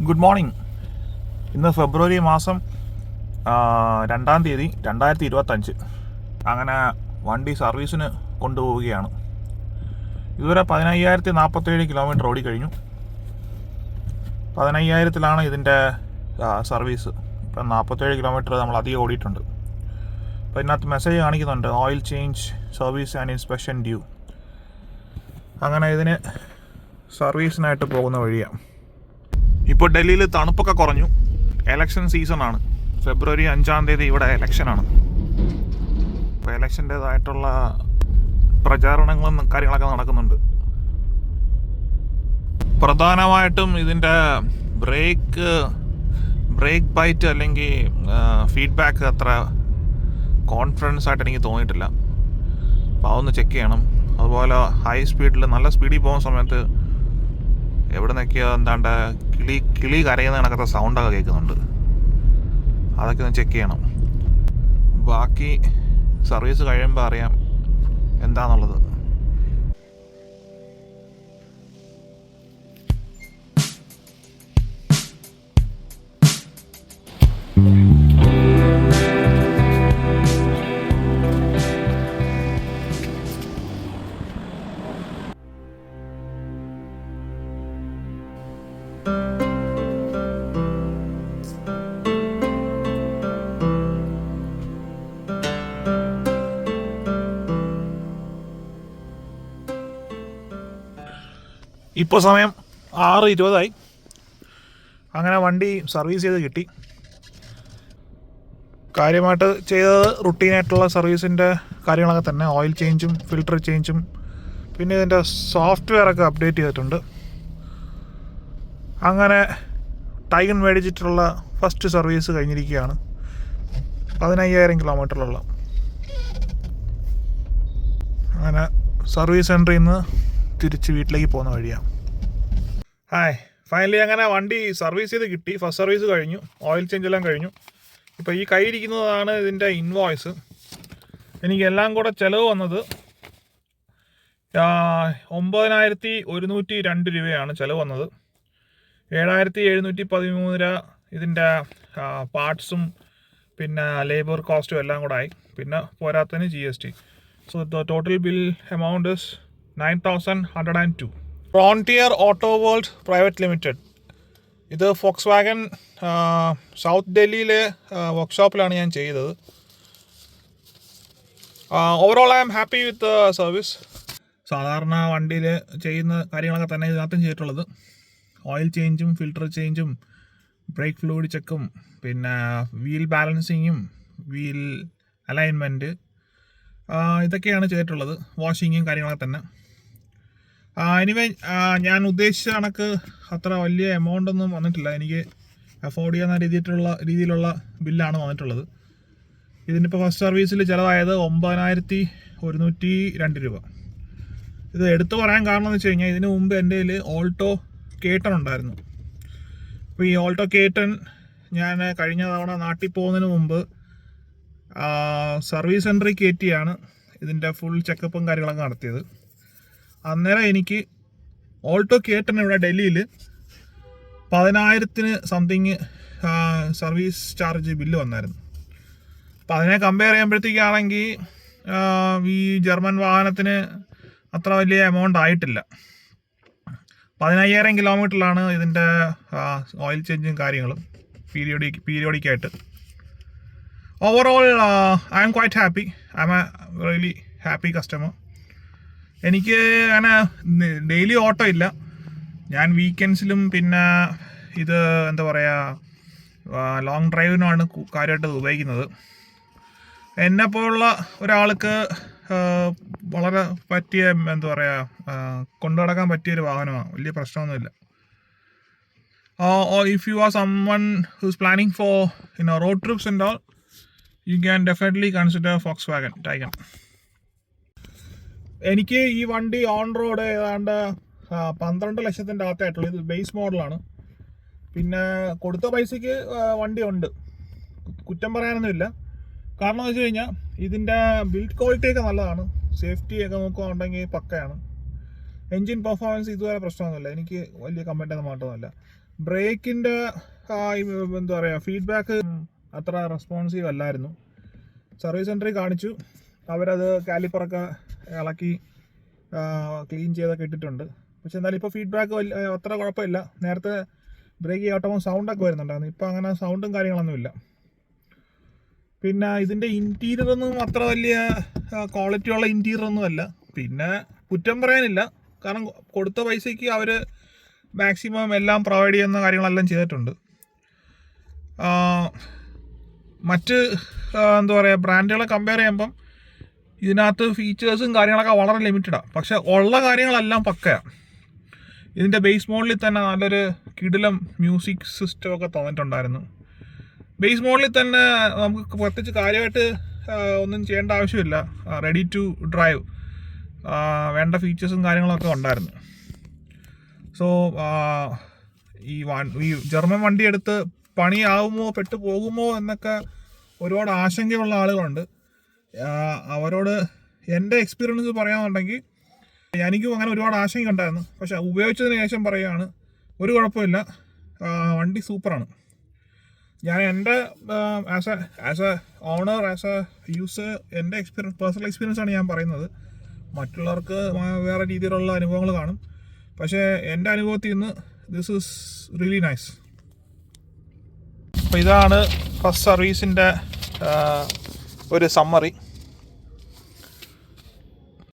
Good morning. ഇന്ന് ഫെബ്രുവരി മാസം 2-ാം തീയതി 2025. അങ്ങനെ വണ്ടി സർവീസിന് കൊണ്ടുപോവുകയാണ്. ഇതുവരെ 15,047 കിലോമീറ്റർ ഓടിക്കഴിഞ്ഞു. 15,000-ലാണ് ഇതിൻ്റെ സർവീസ്. ഇപ്പം 47 കിലോമീറ്റർ നമ്മൾ അധികം ഓടിയിട്ടുണ്ട്. അപ്പോൾ ഇതിനകത്ത് മെസ്സേജ് കാണിക്കുന്നുണ്ട് oil change service and inspection due. അങ്ങനെ ഇതിന് സർവീസിനായിട്ട് പോകുന്ന വഴിയാണ്. ഇപ്പോൾ ഡൽഹിയിൽ തണുപ്പൊക്കെ കുറഞ്ഞു. എലക്ഷൻ സീസണാണ്. ഫെബ്രുവരി 5-ാം തീയതി ഇവിടെ എലക്ഷനാണ്. അപ്പോൾ എലക്ഷൻ്റേതായിട്ടുള്ള പ്രചാരണങ്ങളും കാര്യങ്ങളൊക്കെ നടക്കുന്നുണ്ട്. പ്രധാനമായിട്ടും ഇതിൻ്റെ ബ്രേക്ക് ബൈറ്റ് അല്ലെങ്കിൽ ഫീഡ്ബാക്ക് അത്ര കോൺഫിഡൻസ് ആയിട്ട് എനിക്ക് തോന്നിയിട്ടില്ല. അപ്പോൾ അതൊന്ന് ചെക്ക് ചെയ്യണം. അതുപോലെ ഹൈ സ്പീഡിൽ നല്ല സ്പീഡിൽ പോകുന്ന സമയത്ത് എവിടെ നിന്നൊക്കെയോ എന്താണ്ട് കിളി കരയുന്ന കണക്കത്തെ സൗണ്ടൊക്കെ കേൾക്കുന്നുണ്ട്. അതൊക്കെ ഒന്ന് ചെക്ക് ചെയ്യണം. ബാക്കി സർവീസ് കഴിയുമ്പോൾ അറിയാം എന്താണെന്നുള്ളത്. ഇപ്പോൾ സമയം 6:20. അങ്ങനെ വണ്ടി സർവീസ് ചെയ്ത് കിട്ടി. കാര്യമായിട്ട് ചെയ്തത് റുട്ടീനായിട്ടുള്ള സർവീസിൻ്റെ കാര്യങ്ങളൊക്കെ തന്നെ. ഓയിൽ ചേഞ്ചും ഫിൽട്ടർ ചേഞ്ചും പിന്നെ ഇതിൻ്റെ സോഫ്റ്റ്വെയറൊക്കെ അപ്ഡേറ്റ് ചെയ്തിട്ടുണ്ട്. അങ്ങനെ ടൈഗൺ മേടിച്ചിട്ടുള്ള ഫസ്റ്റ് സർവീസ് കഴിഞ്ഞിരിക്കുകയാണ്. 15,000 കിലോമീറ്ററിലുള്ള. അങ്ങനെ സർവീസ് സെൻറ്ററിൽ നിന്ന് തിരിച്ച് വീട്ടിലേക്ക് പോകുന്ന വഴിയാണ്. ഹായ്, ഫൈനലി അങ്ങനെ വണ്ടി സർവീസ് ചെയ്ത് കിട്ടി. ഫസ്റ്റ് സർവീസ് കഴിഞ്ഞു, ഓയിൽ ചേഞ്ച് എല്ലാം കഴിഞ്ഞു. ഇപ്പോൾ ഈ കയ്യിരിക്കുന്നതാണ് ഇതിൻ്റെ ഇൻവോയ്സ്. എനിക്ക് എല്ലാം കൂടെ ചിലവ് വന്നത് 9,102 രൂപയാണ് ചിലവ് വന്നത്. 7,713 രൂപ ഇതിൻ്റെ പാർട്സും പിന്നെ ലേബർ കോസ്റ്റും എല്ലാം കൂടെ ആയി. പിന്നെ പോരാത്തതിന് GST. So the total bill amount is 9,102. Frontier auto world private limited. ഇത് ഫോക്സ് വാഗൻ സൗത്ത് ഡൽഹിയിലെ വർക്ക്ഷോപ്പിലാണ് ഞാൻ ചെയ്തത്. Overall I am happy with service. സാധാരണ വണ്ടിയിൽ ചെയ്യുന്ന കാര്യങ്ങളൊക്കെ തന്നെ ഇതിനകത്തും ചെയ്തിട്ടുള്ളത്. ഓയിൽ ചേഞ്ചും ഫിൽട്ടർ ചേഞ്ചും ബ്രേക്ക് ഫ്ലൂയിഡ് ചെക്കും പിന്നെ വീൽ ബാലൻസിങ്ങും വീൽ അലൈൻമെൻറ്റ് ഇതൊക്കെയാണ് ചെയ്തിട്ടുള്ളത്. വാഷിങ്ങും കാര്യങ്ങളൊക്കെ തന്നെ. എനിവേ ഞാൻ ഉദ്ദേശിച്ച കണക്ക് അത്ര വലിയ എമൗണ്ട് ഒന്നും വന്നിട്ടില്ല. എനിക്ക് അഫോർഡ് ചെയ്യുന്ന രീതിയിലുള്ള ബില്ലാണ് വന്നിട്ടുള്ളത്. ഇതിനിപ്പോൾ ഫസ്റ്റ് സർവീസിൽ ചിലവായത് 9,102 രൂപ. ഇത് എടുത്തു പറയാൻ കാരണം എന്ന് വെച്ച് കഴിഞ്ഞാൽ ഇതിന് മുമ്പ് എൻ്റെ കയ്യിൽ ഓൾട്ടോ K10 ഉണ്ടായിരുന്നു. അപ്പോൾ ഈ ഓൾട്ടോ K10 ഞാൻ കഴിഞ്ഞ തവണ നാട്ടിൽ പോകുന്നതിന് മുമ്പ് സർവീസ് സെൻറ്ററിൽ കയറ്റിയാണ് ഇതിൻ്റെ ഫുൾ ചെക്കപ്പും കാര്യങ്ങളൊക്കെ നടത്തിയത്. അന്നേരം എനിക്ക് ഓൾട്ടോ K10 ഇവിടെ ഡൽഹിയിൽ 10,000 സംതിങ് സർവീസ് ചാർജ് ബില്ല് വന്നായിരുന്നു. അപ്പം അതിനെ കമ്പയർ ചെയ്യുമ്പോഴത്തേക്കാണെങ്കിൽ ഈ ജർമ്മൻ വാഹനത്തിന് അത്ര വലിയ എമൗണ്ട് ആയിട്ടില്ല. 15,000 കിലോമീറ്ററിലാണ് ഇതിൻ്റെ ഓയിൽ ചേഞ്ചും കാര്യങ്ങളും പീരിയോഡിക്കായിട്ട്. Overall I am quite happy. I am a really happy customer. എനിക്ക് അങ്ങനെ ഡെയിലി ഓട്ടോ ഇല്ല. ഞാൻ വീക്കെൻഡ്സിലും പിന്നെ ഇത് എന്താ പറയുക ലോങ് ഡ്രൈവിനുമാണ് കാര്യമായിട്ട് ഉപയോഗിക്കുന്നത്. എന്നെപ്പോലുള്ള ഒരാൾക്ക് വളരെ പറ്റിയ എന്താ പറയുക കൊണ്ടു നടക്കാൻ പറ്റിയൊരു വാഹനമാണ്. വലിയ പ്രശ്നമൊന്നുമില്ല. If you are someone who's planning for road trips and all, you can definitely consider Volkswagen Taycan. എനിക്ക് ഈ വണ്ടി ഓൺ റോഡ് ഏതാണ്ട് 12 ലക്ഷത്തിൻ്റെ അകത്തായിട്ടുള്ളൂ. ഇത് ബേസ് മോഡലാണ്. പിന്നെ കൊടുത്ത പൈസയ്ക്ക് വണ്ടി ഉണ്ട്, കുറ്റം പറയാനൊന്നുമില്ല. കാരണം എന്ന് വെച്ച് കഴിഞ്ഞാൽ ഇതിൻ്റെ ബിൽഡ് ക്വാളിറ്റിയൊക്കെ നല്ലതാണ്. സേഫ്റ്റിയൊക്കെ നോക്കുകയാണെങ്കിൽ പക്കയാണ്. എൻജിൻ പെർഫോമൻസ് ഇതുവരെ പ്രശ്നമൊന്നുമില്ല. എനിക്ക് വലിയ കംപ്ലൈൻ്റ് ഒന്നും മാറ്റമൊന്നുമില്ല. ബ്രേക്കിൻ്റെ എന്താ പറയുക ഫീഡ്ബാക്ക് അത്ര റെസ്പോൺസീവ് അല്ലായിരുന്നു. സർവീസ് സെൻറ്ററിൽ കാണിച്ചു, അവരത് കാലിപ്പറൊക്കെ ഇളക്കി ക്ലീൻ ചെയ്തൊക്കെ ഇട്ടിട്ടുണ്ട്. പക്ഷെ എന്നാലും ഇപ്പോൾ ഫീഡ്ബാക്ക് അത്ര കുഴപ്പമില്ല. നേരത്തെ ബ്രേക്ക് ചെയ്യാട്ടപ്പോൾ സൗണ്ടൊക്കെ വരുന്നുണ്ടായിരുന്നു, ഇപ്പോൾ അങ്ങനെ സൗണ്ടും കാര്യങ്ങളൊന്നുമില്ല. പിന്നെ ഇതിൻ്റെ ഇൻറ്റീരിയറൊന്നും അത്ര വലിയ ക്വാളിറ്റിയുള്ള ഇൻറ്റീരിയറൊന്നും അല്ല. പിന്നെ കുറ്റം പറയാനില്ല, കാരണം കൊടുത്ത പൈസയ്ക്ക് അവർ മാക്സിമം എല്ലാം പ്രൊവൈഡ് ചെയ്യുന്ന കാര്യങ്ങളെല്ലാം ചെയ്തിട്ടുണ്ട്. മറ്റ് എന്താ പറയുക ബ്രാൻഡുകളെ കമ്പയർ ചെയ്യുമ്പം ഇതിനകത്ത് ഫീച്ചേഴ്സും കാര്യങ്ങളൊക്കെ വളരെ ലിമിറ്റഡാണ്. പക്ഷെ ഉള്ള കാര്യങ്ങളെല്ലാം പക്കയാണ്. ഇതിൻ്റെ ബേസ് മോഡലിൽ തന്നെ നല്ലൊരു കിടിലം മ്യൂസിക് സിസ്റ്റമൊക്കെ തോന്നിയിട്ടുണ്ടായിരുന്നു. ബേസ് മോഡലിൽ തന്നെ നമുക്ക് പ്രത്യേകിച്ച് കാര്യമായിട്ട് ഒന്നും ചെയ്യേണ്ട ആവശ്യമില്ല. റെഡി ടു ഡ്രൈവ് വേണ്ട ഫീച്ചേഴ്സും കാര്യങ്ങളൊക്കെ ഉണ്ടായിരുന്നു. സോ ഈ ജർമ്മൻ വണ്ടി എടുത്ത് പണിയാവുമോ പെട്ടു പോകുമോ എന്നൊക്കെ ഒരുപാട് ആശങ്കയുള്ള ആളുകളുണ്ട്. അവരോട് എൻ്റെ എക്സ്പീരിയൻസ് പറയാമെന്നുണ്ടെങ്കിൽ എനിക്കും അങ്ങനെ ഒരുപാട് ആശങ്ക ഉണ്ടായിരുന്നു. പക്ഷെ ഉപയോഗിച്ചതിന് ശേഷം പറയുകയാണ്, ഒരു കുഴപ്പമില്ല, വണ്ടി സൂപ്പറാണ്. ഞാൻ എൻ്റെ as a owner, as a user, എൻ്റെ പേഴ്സണൽ എക്സ്പീരിയൻസ് ആണ് ഞാൻ പറയുന്നത്. മറ്റുള്ളവർക്ക് വേറെ രീതിയിലുള്ള അനുഭവങ്ങൾ കാണും. പക്ഷേ എൻ്റെ അനുഭവത്തിൽ നിന്ന് ദിസ് ഈസ് റിയലി നൈസ്. അപ്പോൾ ഇതാണ് ഫസ്റ്റ് സർവീസിൻ്റെ ഒരു സമ്മറി.